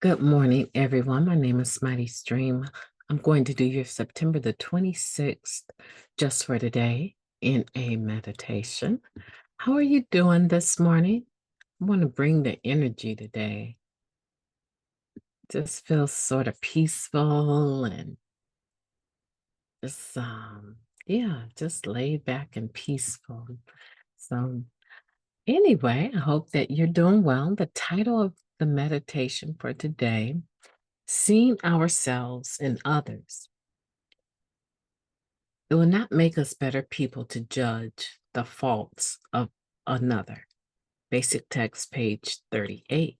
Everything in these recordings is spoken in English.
Good morning, everyone. My name is MightyStream. I'm going to do your September the 26th just for today in a meditation. How are you doing this morning? I want to bring the energy today. Just feels sort of peaceful and just just laid back and peaceful. So anyway, I hope that you're doing well. The title of the meditation for today, Seeing Ourselves in Others. It will not make us better people to judge the faults of another. Basic text, page 38.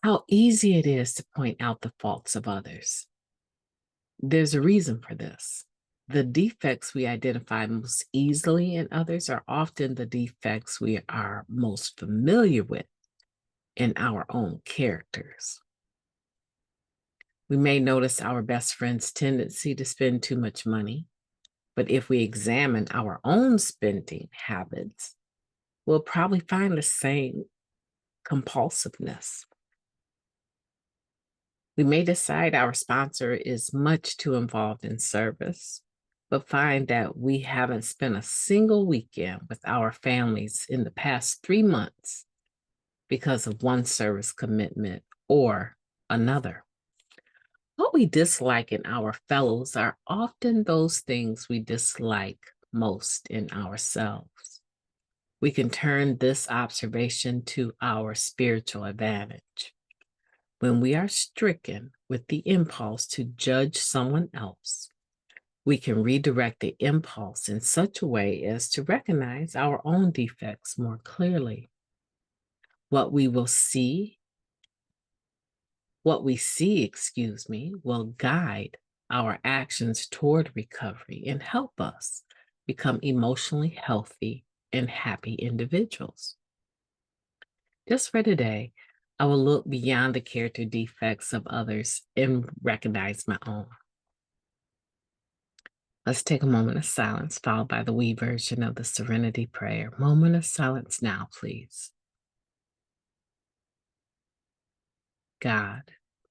How easy it is to point out the faults of others. There's a reason for this. The defects we identify most easily in others are often the defects we are most familiar with in our own characters. We may notice our best friend's tendency to spend too much money, but if we examine our own spending habits, we'll probably find the same compulsiveness. We may decide our sponsor is much too involved in service, but find that we haven't spent a single weekend with our families in the past 3 months because of one service commitment or another. What we dislike in our fellows are often those things we dislike most in ourselves. We can turn this observation to our spiritual advantage. When we are stricken with the impulse to judge someone else, we can redirect the impulse in such a way as to recognize our own defects more clearly. What we see, will guide our actions toward recovery and help us become emotionally healthy and happy individuals. Just for today, I will look beyond the character defects of others and recognize my own. Let's take a moment of silence, followed by the we version of the Serenity Prayer. Moment of silence now, please. God,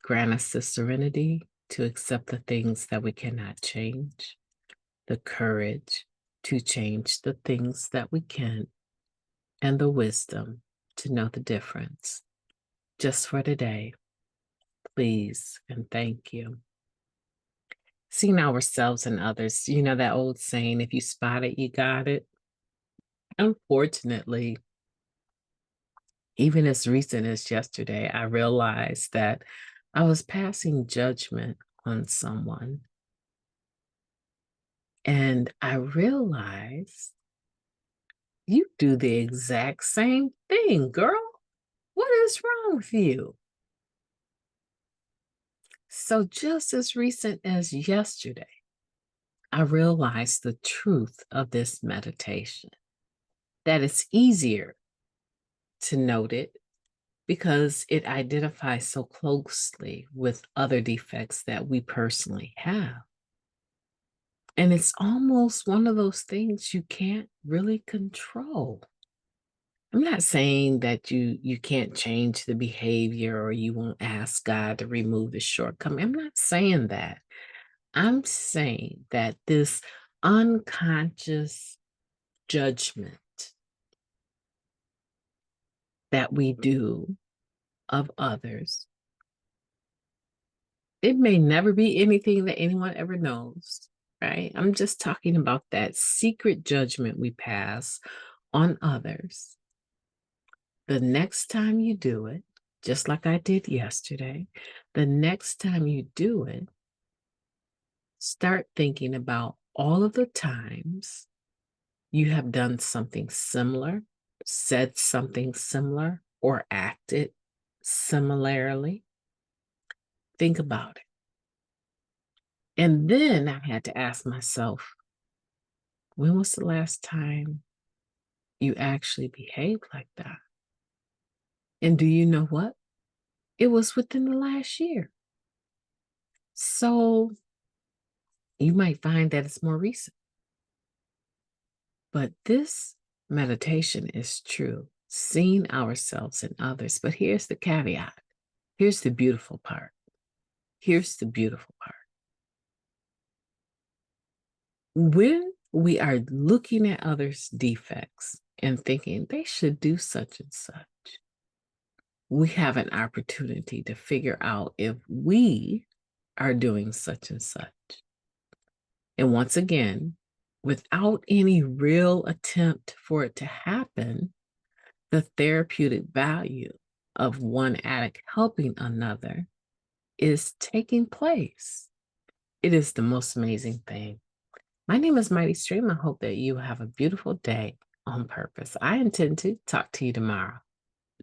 grant us the serenity to accept the things that we cannot change, the courage to change the things that we can, and the wisdom to know the difference. Just for today, please and thank you. Seeing ourselves and others, you know that old saying, if you spot it, you got it. Unfortunately, even as recent as yesterday, I realized that I was passing judgment on someone. And I realized you do the exact same thing, girl. What is wrong with you? So just as recent as yesterday, I realized the truth of this meditation, that it's easier to note it because it identifies so closely with other defects that we personally have. And it's almost one of those things you can't really control. I'm not saying that you can't change the behavior or you won't ask God to remove the shortcoming. I'm not saying that. I'm saying that this unconscious judgment that we do of others, it may never be anything that anyone ever knows, right? I'm just talking about that secret judgment we pass on others. The next time you do it, just like I did yesterday, the next time you do it, start thinking about all of the times you have done something similar, said something similar, or acted similarly. Think about it. And then I had to ask myself, when was the last time you actually behaved like that? And do you know what? It was within the last year. So you might find that it's more recent. But this meditation is true, seeing ourselves and others. But here's the caveat. Here's the beautiful part. Here's the beautiful part. When we are looking at others' defects and thinking they should do such and such, we have an opportunity to figure out if we are doing such and such. And once again, without any real attempt for it to happen, the therapeutic value of one addict helping another is taking place. It is the most amazing thing. My name is MightyStream. I hope that you have a beautiful day on purpose. I intend to talk to you tomorrow.